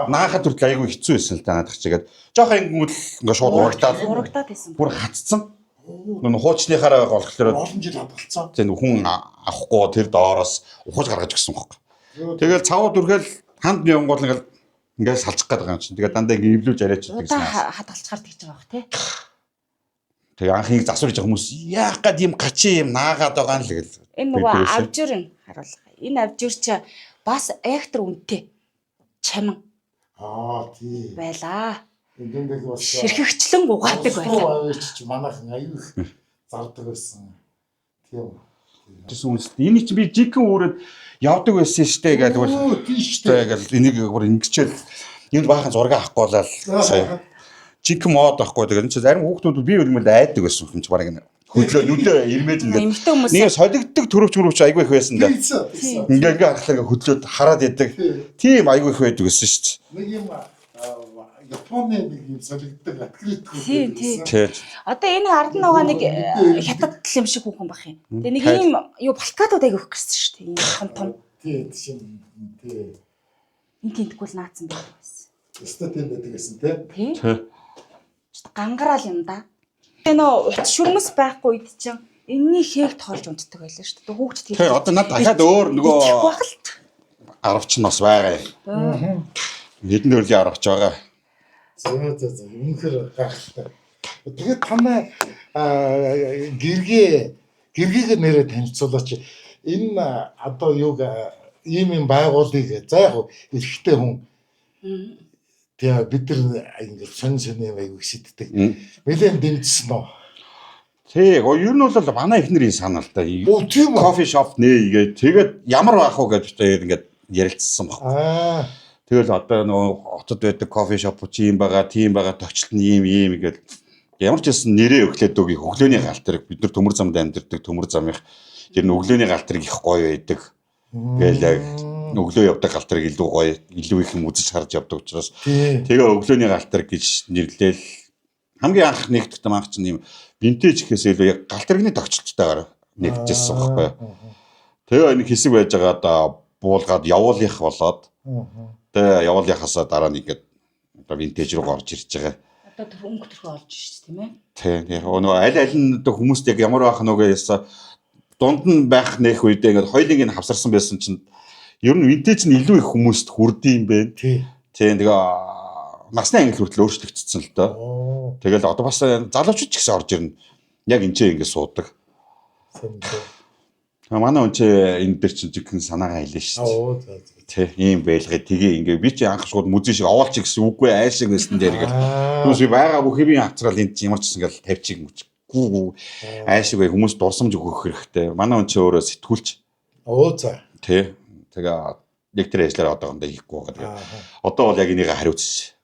[SPEAKER 3] Наахад хүртэл айгүй хэцүү байсан л да надад чигээд. Жохон ингэвэл ингээд шууд урагдаад
[SPEAKER 1] байсан.
[SPEAKER 3] бүр хатцсан. Нүн хуучныхаараа болохоор
[SPEAKER 2] олон жил хадгалцсан.
[SPEAKER 3] зөв хүн авахгүй тэр доороос ухаж гаргаж өгсөн байхгүй. Тэгэл цавууд үргээл ханд явгол ингээд салчих гээд байгаа юм чинь. Тэгээд дандаа ингээд эвлүүлж яриачдаг гэсэн.
[SPEAKER 1] Хадгалцгаар тэгж байгаа бох тий.
[SPEAKER 3] Тэгээ анхыг засварж байгаа хүмүүс яах гээд юм гачи юм наагаад байгаа юм л гэл.
[SPEAKER 1] Энэ нөгөө авжир нь харуулга. Энэ авжир чи бас эктр үнэтэй чамин
[SPEAKER 2] Тийм.
[SPEAKER 1] байлаа.
[SPEAKER 2] Энд бас
[SPEAKER 1] Ширхэгчлэн угаадаг байлаа.
[SPEAKER 2] Аваач манайхан аюу их зардаг байсан. Тийм.
[SPEAKER 3] Тэс үнс. Энийг чи би жигэн өөрөд явдаг байсан штэ гэж бол.
[SPEAKER 2] Тийм штэ.
[SPEAKER 3] Тэгэл энийг бүр ингэчээл энд баахан зураг авахгүй болоо сая. Жигэн мод авахгүй тэгээд энэ чи зарим хүүхдүүд би үлмэл айдаг байсан юм чи баг энэ. Хөдлөө нүдээ ирмээд ингээд. Нэг солигддог төрөвч мөрөвч айгүй их байсан да. Ингээ харахлаа хөдлөөд хараад ядаг. Тийм айгүй их байдаг байсан шүү дээ.
[SPEAKER 2] Нэг юм Японы нэг юм солигддог открыт
[SPEAKER 1] Тийм. Одоо энэ ард нь байгаа нэг хятад юм шиг хүүхэн бах юм. Тэгээ нэг ийм юу балкадууд айгүйх гэрсэн шүү дээ. Ийм том.
[SPEAKER 2] Тийм тийм.
[SPEAKER 1] Энд тентгүүл наацсан байдаг байсан.
[SPEAKER 2] Өстө тийм байдаг гэсэн тийм.
[SPEAKER 1] Тийм. Гангараал юм да. Тэгээ нөө уц шүрмэс байхгүй үед чинь энэний хээг тоолж унтдаг байлаа шүү дээ. Хүүхд тийм.
[SPEAKER 3] Тэгээ одоо над дахиад өөр нөгөө
[SPEAKER 1] багт.
[SPEAKER 3] Аравч нь бас байгаа юм. Хэдэн төрлийн аравч байгаа.
[SPEAKER 2] За үнэхээр гайхалтай. Тэгээд танай гэргийг нэрээ танилцуулаач. Энэ одоо юуг ийм байгуулыг за яг эрэгтэй хүн тэгээ бид нар ингээд сонь юм аяг сэтдэг. Нэлээд дэмжсэн үү?
[SPEAKER 3] Тий, ер нь бол манай эхнэрийн санаа л да.
[SPEAKER 2] Тийм үү?
[SPEAKER 3] Кофе шоп нээгээд тэгээд ямар байх вэ гэж тэгээд ингээд ярилцсан баг. Тэгэл одоо нөгөө хотод байдаг кофе шоп чи юм байгаа, тийм байгаа, тогтчлт нь ийм гэдэг ямар ч байсан нэрээ өглөөд өгье. Өглөөний галтрыг бид нар төмөр замд амьдардаг төмөр замынх тэр нь өглөөний галтрыг их гоё байдаг. Гээл яг өглөө явдаг галтрыг илүү гоё, илүү их юм үзэж харж явдаг учраас тэгээ өглөөний галтрыг гэж нэрлээл хамгийн анх нэгтгэдэг анх чинь юм винтэж гэхээс илүү яг галтрагны тогтчлттайгаар нэгдэжсэн байхгүй. Тэгээ энэ хэсэг байж байгаа да буулгаад явуулах болоод тэгээ явуулахаасаа дараа нь ингээд одоо винтэж руу орж ирж байгаа.
[SPEAKER 1] Одоо тэр өнгө төрхөө олж шүү тийм ээ.
[SPEAKER 3] Тийм. Нөгөө аль нь одоо хүмүүст яг ямар байх нүгээ ясаа дунд нь байх нэх үедээ ингээд хоёулыг нь хавсарсан байсан чинь ер нь винтэж нь илүү их хүмүүст хүрдэм бэ. Тийм. Тэгээ насны ангил хүртэл өөрчлөгдсөн л доо. Тэгэл одоо бас залуучууд ч гэсэн орж ирнэ. Яг энэ ч ингэ суудаг. Манай хүн чи энэ дээр чинь жигхэн санаагаа хэлээ шүү дээ. Тэ ийм байлгаа тгээ ингээ би чи анх шууд музей шиг овоолч гэсэн үгүй айл шиг нэстэн дээр ингээл. Түнс би байгаа бүхий авцрал энд ямар ч гэсэн ингээл тавьчих гүү айл шиг бай хүмүүс дурсамж өгөх хэрэгтэй. Манай хүн чи өөрөө сэтгүүлч.
[SPEAKER 2] За.
[SPEAKER 3] Тэ. Тэгээ яг тэр ажлаар одоохондоо хийхгүй байгаа. Тэгээ одоо бол яг энийг хариуцчих.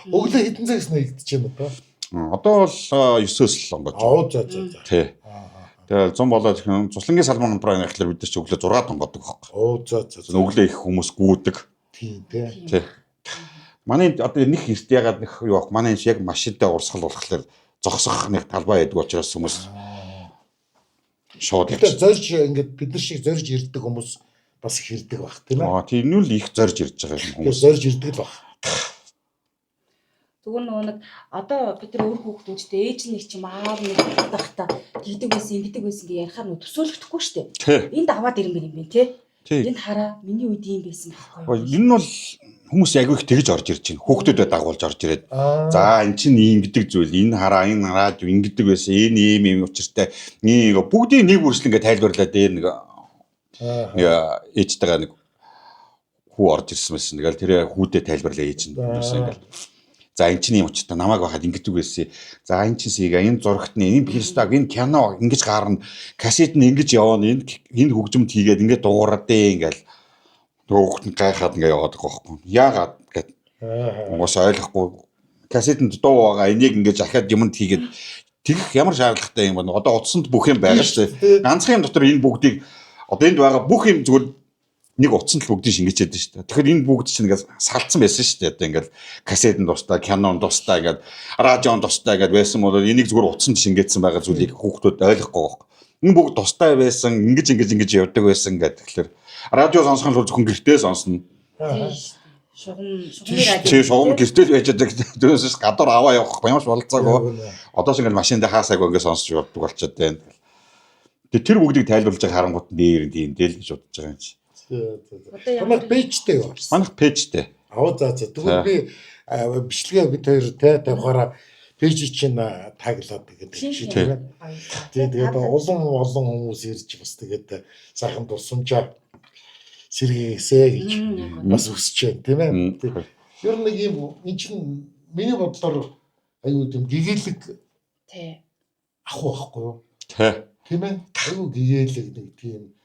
[SPEAKER 2] Өглөө хэдэн цагаас нэгдэж байна одоо?
[SPEAKER 3] Одоо бол 9-с л онгож.
[SPEAKER 2] За.
[SPEAKER 3] Тий. Тэгээ 100 болоод цуслангийн салбар хамтраа нэхлээр бид нар чи өглөө 6 тонгодог байхгүй.
[SPEAKER 2] За.
[SPEAKER 3] Өглөө их хүмүүс гүйдэг. Тий. Манай одоо нэг эрт ягаад нэг юу ах манай яг машинтай урсгал болохоор зогсох нэг талбай байдаг учраас хүмүүс шууд
[SPEAKER 2] тэгээд зорж ингээд бид нар шиг зорж ирдэг хүмүүс бас их ирдэг баг тийм ээ.
[SPEAKER 3] Тийм нь л их зорж ирж байгаа юм хүмүүс.
[SPEAKER 2] Зорж ирдэг л баг.
[SPEAKER 1] Зүгээр нөгөө нэг одоо бид нар өөр хүүхдүүдтэй ээж нэг ч юм аав нэг байхдаа гэдэг байсан ингэдэг байсан гэж ярихаар нөө төсөөлөгдөхгүй шүү дээ. Энд аваад ирмээр юм бэ тий. Энд хараа миний үед ийм байсан байхгүй юу.
[SPEAKER 3] Энэ нь бол хүмүүс яг их тэгж орж ирж байна. Хүүхдүүдэд дагуулж орж ирээд. За эн чинь ийм гэдэг зүйл. Энэ хараад ингэдэг байсан. Энэ ийм учиртай. Нэг бүгдийн нэг бүрслэн ингэ тайлбарлаад дээр нэг ээжтэйгээ нэг хүү орж ирсэн байсан. Тэгэл тэр хүүдээ тайлбарлаа ээж нь. Ингээл за эн чинь юм учиртай намайг байхад ингэдэг байсан. За эн чинь сийг энэ зурагт нь энэ пистаг энэ кино ингэж гарна. Кассет нь ингэж явна. Энэ хөгжимд хийгээд ингэ дуураад ингээл хүүхэд нь гайхаад ингэ яваад байгаа байхгүй. Яагаад гэд. Уус ойлгохгүй. Кассетэнд дуу байгаа. Энийг ингэж ахаад юмд хийгээд тэгэх ямар шаардлагатай юм бэ? Одоо утсанд бүх юм байгаа шүү дээ. Ганцхан юм дотор энэ бүгдийг одоо энд байгаа бүх юм зүгээр нэг утсанд л бүгдийг шингээчээд байна шүү дээ. Тэгэхээр энэ бүгд чинь ингээд салцсан байсан шүү дээ. Одоо ингээд кассетын тустай, кинон тустай ингээд радион тустай ингээд байсан бол энийг зүгээр утсанд шингээсэн байгаа зүйлийг хүүхдүүд ойлгохгүй байхгүй. Энэ бүгд тустай байсан, ингэж явдаг байсан гэдэг. Тэгэхээр радио сонсох нь зөвхөн гэртээ сонсно. Шугам гэртээ байж байгаа дөөсөөс гадуур аваа явах ямарч болцоогүй. Одоо ч ингээд машинд хаасаагүй ингээд сонсч явдаг болчиход байна. Тэгээ тэр бүгдийг тайлбарлаж байгаа харангуут нээр тийм дээл гэж бодож байгаа юм чи.
[SPEAKER 2] Манайх пэйжтэй юу?
[SPEAKER 3] Манайх пэйжтэй.
[SPEAKER 2] За. Тэгвэл би бичлэгээ бид хоёр тэ тавихаараа пэйж чинь таглаад тэгээд тэгээд олон хүмүүс ирж бас тэгээд сайхан дурсамжаа сэргээсэ гэж бас хүсэж байна тийм ээ. Ер нь нэг юм эн чинь миний бодлоор аюу тийм гэгээлэг ах байхгүй юу? Тийм ээ. Аюу гэгээлэг нэг тийм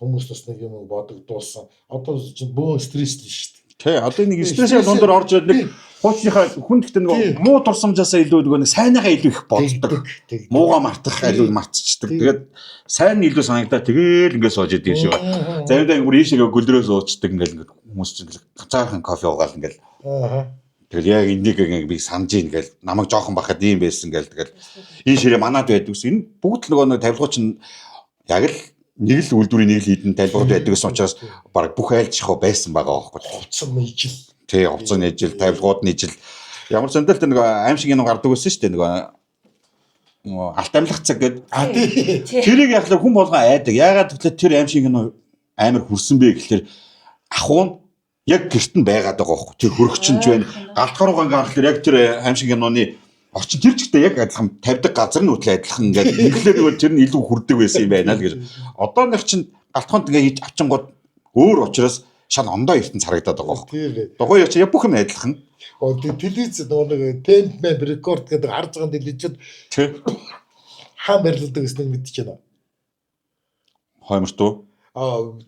[SPEAKER 2] хүмүүс бас нэг юм бодогдуулсан. Одоо чинь бөө стресс л шүү дээ. Тий, одоо нэг стрессийн дундор орж ирээд нэг хуучныхаа хүн гэхдээ нэг муу турсамжаасаа илүү нэг сайныхаа илүү их боддог. Муугаа мартах илүү мартчихдаг. Тэгээд сайн нь илүү санагдаа тэгээл ингээд сууж идэв шүү. Заримдаа бүр ийшээгээ гөлдрөө суучдаг ингээд хүмүүс чинь ганцаархан кофе уугаал ингээд. Тэгэл яг энийг би санаж ийн гээл намайг жоохон бахад ийм байсан гээл тэгэл энэ ширээ манад байдаг ус энэ бүгд л нөгөө нэг тавилгууч нь яг л нэг л үйлдвэрийн нэг л хідэн тайлбарууд байдаг гэсэн учраас баг бүх айлчих байсан байгаа байхгүй. Хувцсан ижил. Тий, хувцсан ижил, тавилгууд нь ижил. Ямар ч зөндөл тэр нэг аим шиг юм гардаг байсан шүү дээ. Нэг
[SPEAKER 3] алт амьлах цаг гэдэг.
[SPEAKER 2] тий.
[SPEAKER 3] Тэрийг яг л хүн болгон айдаг. Яагаад гэвэл тэр аим шиг нь амар хүрсэн бэ гэхэлэр ахуй нь яг гэрт нь байгаад байгаа байхгүй. Тэр хөрөгчөнж байна. Галтхаруугаа ингээ харахаар яг тэр аим шиг нууны орчин тэр чигтээ яг адилхан тавьдаг газар нь үтлээ адилхан ингээд тэгэхээр нөгөө тэр нь илүү хүрдэг байсан юм байна л гэж. Одоо нэг чинь галтханд ингээ хийж авчингууд өөр учраас шал ондоо ертөнц харагдаад байгаа байхгүй.
[SPEAKER 2] Тий.
[SPEAKER 3] Дугуй яг чи яг бүх юм адилхан.
[SPEAKER 2] Телевиз нэг темп мэд рекорд гэдэг харж байгаа телевизэд
[SPEAKER 3] Тий.
[SPEAKER 2] хаан барилдаг гэсэн нэг мэдчихэж байна.
[SPEAKER 3] Хойморт уу?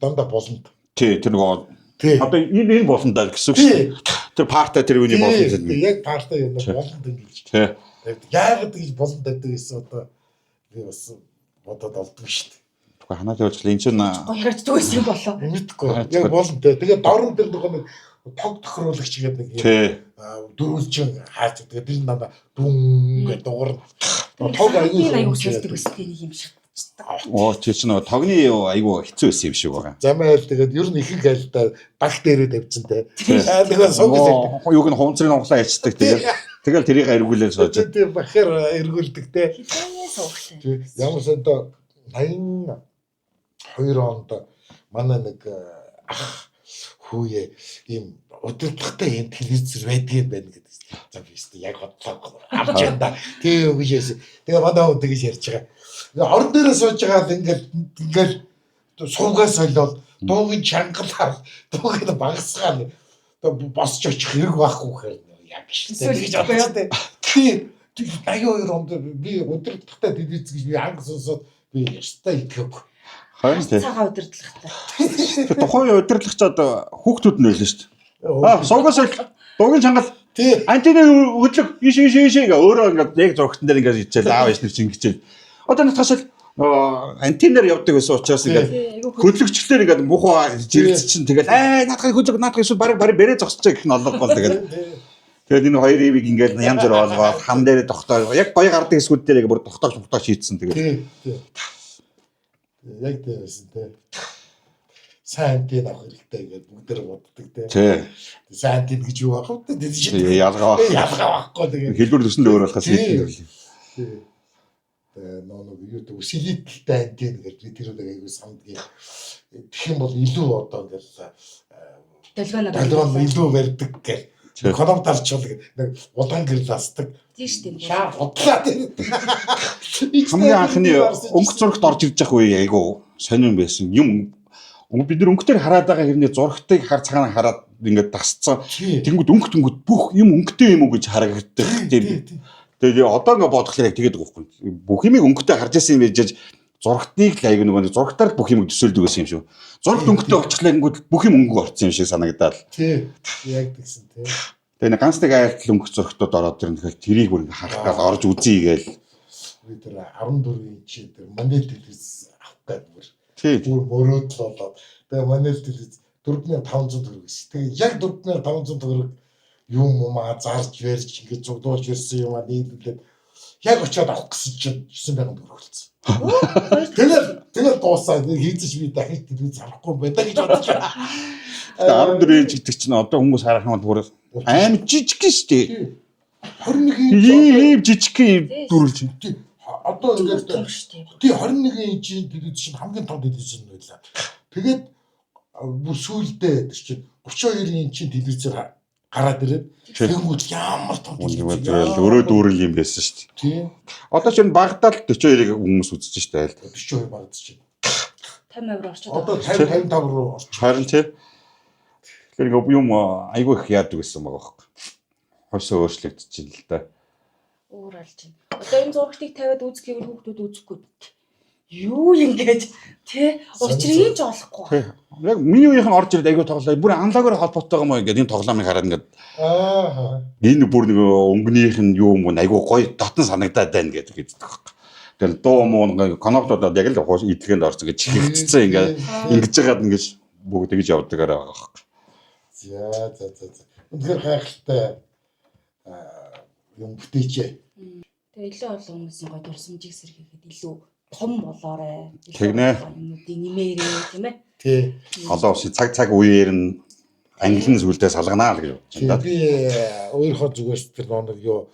[SPEAKER 2] Дандаа болонд.
[SPEAKER 3] Тий, тэр нөгөө
[SPEAKER 2] Тий.
[SPEAKER 3] одоо энэ болондаа гэсэн үг шүү. Тэр парта тэр үний болонд гэдэг.
[SPEAKER 2] Яг парта юм болонд ингэж.
[SPEAKER 3] Тий.
[SPEAKER 2] Яагаад гэж болонд байдаг гэсэн одоо би бас бодоод олдгүй шүү дээ.
[SPEAKER 3] Тэгвэл ханаа явуулчихлаа энэ чинь
[SPEAKER 1] Гоё харагддаг байсан юм болоо.
[SPEAKER 2] Мэдгүй. Яг болонд. Тэгээд дорн дээр нэг тог тохируулагч гэдэг нэг
[SPEAKER 3] тий.
[SPEAKER 2] дөрүүлжин хаач тэгээд би надаа дүн гэдэг дугаар тог
[SPEAKER 1] аюу сэлдэг байсан тийм юм шиг.
[SPEAKER 3] Оо чи чинь нөгөө тогны айгу хэцүү байсан юм шиг байгаа.
[SPEAKER 2] Замаа л тэгээд ер нь ихэнх айлдаа баг дээрээ тавьчихсан те. Тэгээд сугс
[SPEAKER 3] Юуг нь хунцрын онглоо ячдаг тэгэл тэрийг эргүүлээд сууж.
[SPEAKER 2] тэгээд бахаар эргүүлдэг те.
[SPEAKER 1] Хитээ сууглаа.
[SPEAKER 2] Ямар санда 82 онд манай нэг ах хүүе ийм удирдлагатай юм телевизэр байдгийн байна гэдэг. За би өстө яг бодлоо. Авч янда. Тэгээ үгүйс. Тэгээ манай хүн тэгж ярьж байгаа. Орон дээрээ сууж байгаа л ингээл суугаас солиод дуугийн чангалаар дуугийн багасгаал босч очих хэрэг байхгүй хэрэг яг шүү дээ гэж бодож байна. Тэгээ 82 онд би удирдлагатай телевиз гэж би анги сонсоод би ястаа итгэв.
[SPEAKER 3] Харин тий.
[SPEAKER 1] Цагаан удирдлагатай.
[SPEAKER 3] Тухайн удирдлагч одоо хүүхдүүд нь байлаа шүү дээ. Суугаас дуугийн чангал
[SPEAKER 2] тий.
[SPEAKER 3] антины хөдлөг иш гээ өөрөө ингээд яг зургтан дээр ингээд хичээл аав иш нэг хичээл. Одоо натгашл антинаар явдаг байсан учраас ингээд хөдлөгчлөөр ингээд муухай жирц чинь тэгээд наадхай хөдлөг наадхай эсвэл барыг бэрээ зогсож гэх нь олгохгүй тэгээд тэгээд энэ хоёр ивийг ингээд янз бүр олгоод хан дээр тогтоо яг гоё гардаг хэсгүүд дээр бүр тогтоож шийдсэн тэгээд
[SPEAKER 2] яг тэрсэн те. Сайн тийм авах хэрэгтэй гэж бүгдээр боддог те.
[SPEAKER 3] тий.
[SPEAKER 2] Сайн тийм гэж юу авах вэ? Тэд чинь
[SPEAKER 3] ялгаа
[SPEAKER 2] ялгаахгүй тэгээ.
[SPEAKER 3] хэлбэр төсөнд өөр болохоос хэлсэн.
[SPEAKER 2] Нэг YouTube сэлэлттэй антен гэж би тэр үнийг аягүй сандгийн. Тэгэх юм бол илүү одоо ингээл далгана илүү барьдаг гэх. Колом тарчвал нэг улаан гэр ластдаг.
[SPEAKER 1] Тийш тийм.
[SPEAKER 2] Шаа бодлаа тийм.
[SPEAKER 3] Хамгийн анхны өнгө зурагт орж ирж явах үе айгу сонирн байсан. Юм бид нар өнгөтөр хараад байгаа хэрний зурагтыг хар цагаан хараад ингээд тасцсан. Тэнгүүд өнгөт бүх юм өнгөтэй юм уу гэж харагддаг тийм. Тэгээ одоо ингээд бодохлоор яг тэгээд байгаа байхгүй. Бүх юмыг өнгөтэй харж ирсэн юм байж зурагтыг л айгу нөгөө зурагтаар бүх юм төсөөлдөг байсан юм шүү. Зурагт өнгөтэй очихлаа ингээд бүх юм өнгө орсон юм шиг санагдаад.
[SPEAKER 2] Тий. Яг тэгсэн тий.
[SPEAKER 3] Тэгээ нэг ганц нэг айлтал өнгө зурагтууд ороод ирнэ тэгэхээр тэрийг бүр ингээд харах гал орж үзье гээл.
[SPEAKER 2] Би тэр 14 инч тэр манай телевиз авах гэдэг бүр.
[SPEAKER 3] Тий.
[SPEAKER 2] Бүр мөрөөд л болоод. Тэгээ манай телевиз 4500 төгрөг гэсэн. Тэгээ яг 4500 төгрөг юм зарж барьж ингээд зугдуулж ирсэн юм аа нийлүүлээд яг очиод авах гэсэн чинь 9000 төгрөг болсон. Тэгээд дуусаа хийцэж би дахиж телевиз авахгүй байна гэж бодож байна.
[SPEAKER 3] 14 инч гэдэг чинь одоо хүмүүс харах юм бол аим жижиг шүү дээ.
[SPEAKER 2] 21 инч
[SPEAKER 3] жижиг дүрлж.
[SPEAKER 2] Одоо ингээд тий 21 инчийн телевиз чинь хамгийн том телевиз байлаа. Тэгээд бүр сүүлдээ чинь 32 инчийн телевизээр гараад ирээд тэгэнгүүт ямар том телевиз
[SPEAKER 3] өөрөө дүүрэл юм байсан шүү дээ.
[SPEAKER 2] Тий.
[SPEAKER 3] Одоо ч энэ багтаал 42-ыг хүмүүс үзэж шүү дээ.
[SPEAKER 2] 42 багтаж
[SPEAKER 1] $50
[SPEAKER 2] байна.
[SPEAKER 1] орчод.
[SPEAKER 2] Одоо 50 55 руу орчих.
[SPEAKER 3] Харин тий. Тэгэхээр юм айгүй их яадаг гэсэн байгаа байхгүй. Хойсоо өөрчлөгдөж байна л да.
[SPEAKER 1] Өөр алж байна. Одоо энэ зурагтыг тавиад үзэхийг хүүхдүүд үзэхгүй. Юу юм гэж тий учрыг ч олохгүй.
[SPEAKER 3] Тий. Яг миний үеийнх нь орж ирээд айгүй тоглоо. Бүр аналогоор холбоотой байгаа мó гэдэг энэ тоглоомыг хараад ингээд энэ бүр нэг өнгөнийх нь юу юм айгүй гоё дотн санагдаад байна гэдэг байхгүй. Тэгэл дуу муу коноплуудад яг л идэлгэнд орсон гэж чихэгдсэн ингээд ингэж байгаад ингэж бүгд тэгж явдаг байгаа байхгүй.
[SPEAKER 2] За. Үнэхээр гайхалтай юм бүтээчээ.
[SPEAKER 1] Тэгээ илүү олон хүмүүсийн гоё дурсамжийг сэргийхэд илүү том болоорой.
[SPEAKER 3] Тэгнэ.
[SPEAKER 1] Юмнуудыг нэмээрээ тийм ээ.
[SPEAKER 2] Тий.
[SPEAKER 3] Олон улсын цаг үеэр нь англи зүйлдээ салганаа л гэж бодож байна.
[SPEAKER 2] Би өөрийнхөө зүгээс тэр нэг юу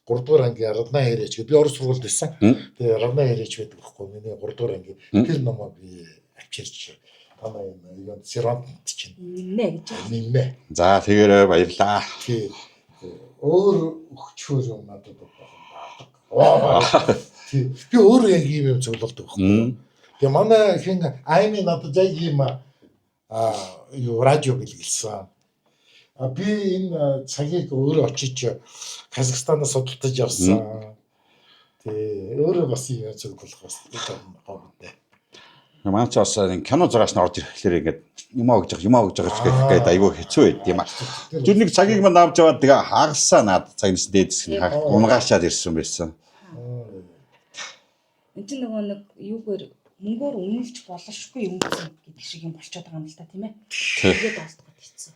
[SPEAKER 2] 3 дугаар ангийн Радна Хэрэж би орос сургуульд байсан. Тэгээ Радна Хэрэж байдаг байхгүй миний 3 дугаар ангийн тэр номоо би авчирч танаа юм Сиронт чинь
[SPEAKER 1] нэмнэ гэж.
[SPEAKER 2] нэмнэ.
[SPEAKER 3] За тэгээрээ баярлаа.
[SPEAKER 2] Тий. Өөр өгчхөр юм надад байна. Тий. Би өөр яг юм зөвлөлт байхгүй. Тэгээ манай хин аймын надад яг юм юу радио бэлгэлсэн. Би энэ цагийг өөрөө очиж Казахстанаас судалдаж явсан. Тэгээ өөрөө бас юм зөвлөх бас гомдтой.
[SPEAKER 3] Маань ч бас кино зураас нь орж ирэхлээр ингээд юмаа гэж гээд айгүй хэцүү байд юм аа. Тэр нэг цагийг манд авч яваад тэгээ хагалсаа наад цагнаас дээдс нь унгаашаад ирсэн байсан.
[SPEAKER 1] Энд чинь нөгөө нэг юугаар мөнгөөр үнэлж болшгүй юм гэдэг шиг юм болчиход байгаа юм л та тийм ээ. Тэгээд дуустгаад хэцүү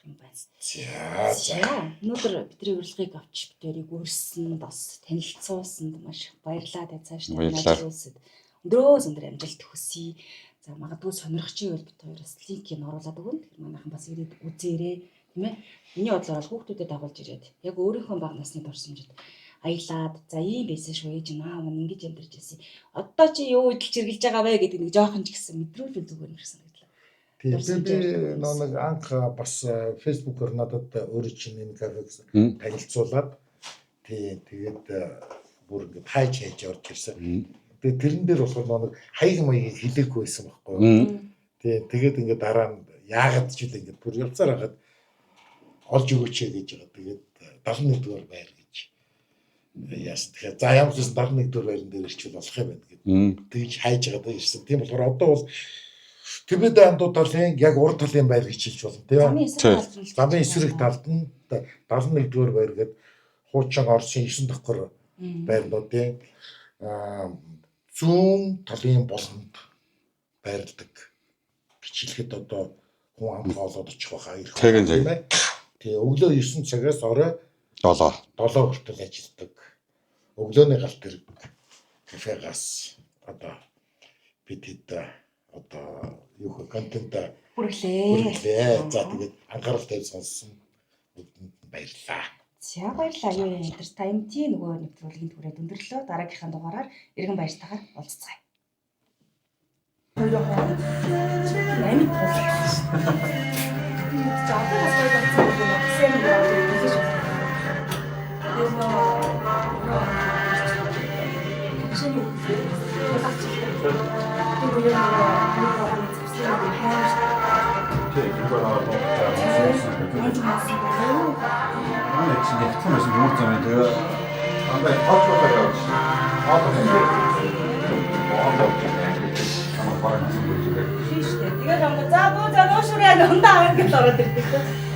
[SPEAKER 1] юм байна. За. Өнөөдөр бидний урилгыг авч бидэрийг өрсөн бас танилцуулсанд маш баярлалаа цааш ажиллуулсад өндрөөс өндөр амжилт хүсье. За магадгүй сонирхчийн үйл бид хоёроос линкийг оруулаад өгнө. Тэгэхээр манайхан бас ирээд үзээрэй тийм ээ. Миний бодлоор хүүхдүүдэд дагуулж ирээд яг өөрийнхөө бага насны дурсамжид аялаад за ийм байсан шүү ээж наа мань ингэж амьдарч байсан. Одоо чи юу идэлж хэрглэж байгаа вэ гэдэг нэг жоохон ч гэсэн мэдрүүлэл зүгээр нэрсэн гэдлээ.
[SPEAKER 2] Тийм би нэг анх бас фэйсбүүкээр надад өөрөө чинь энэ кафег танилцуулаад тэгээд бүр ингэ хайж орж ирсэн. Тэгээд тэрэн дээр болохоор нэг хаяг маягийг хэлээгүй байсан байхгүй. Тэгээд ингэ дараа нь яагаад ч үл ингэ бүр явцаар хагаад олж өгөөч гэж байгаа. Тэгээд 71 дугаар байр гэж яас тэгэхээр за ямар ч 71 дугаар байран дээр ирчихвэл болох юм байна гэдэг. Тэгж хайж байгаа гэсэн. Тийм болохоор одоо бол Тибет андуу талын яг урд талын байр гэж хэлж болно тийм. Замын эсрэг талд нь 71 дугаар байр гэдэг хуучин Оросын 9 давхар байрнуудын зүүн талын болонд байрладаг гэж хэлэхэд одоо хүн амгаа олоод очих байхаа ирэх. Тэгээ өглөө 9 цагаас орой 7 хүртэл ажилладаг. Өглөөний галт тэр кафегаас одоо бид одоо юу хэ контент бүрлээ. За тэгээд анхаарал тавьж сонссон бүгдэнд баярлалаа.
[SPEAKER 1] За баярлалаа. Юу энэ тэр таймти нөгөө нэвтрүүлгийн түрээд өндөрлөө. Дараагийнхаа дугаараар иргэн баяртайгаар уулзцгаая. Тэгээд за нуу шүрээ нундаа авах гэж ороод ирдэг.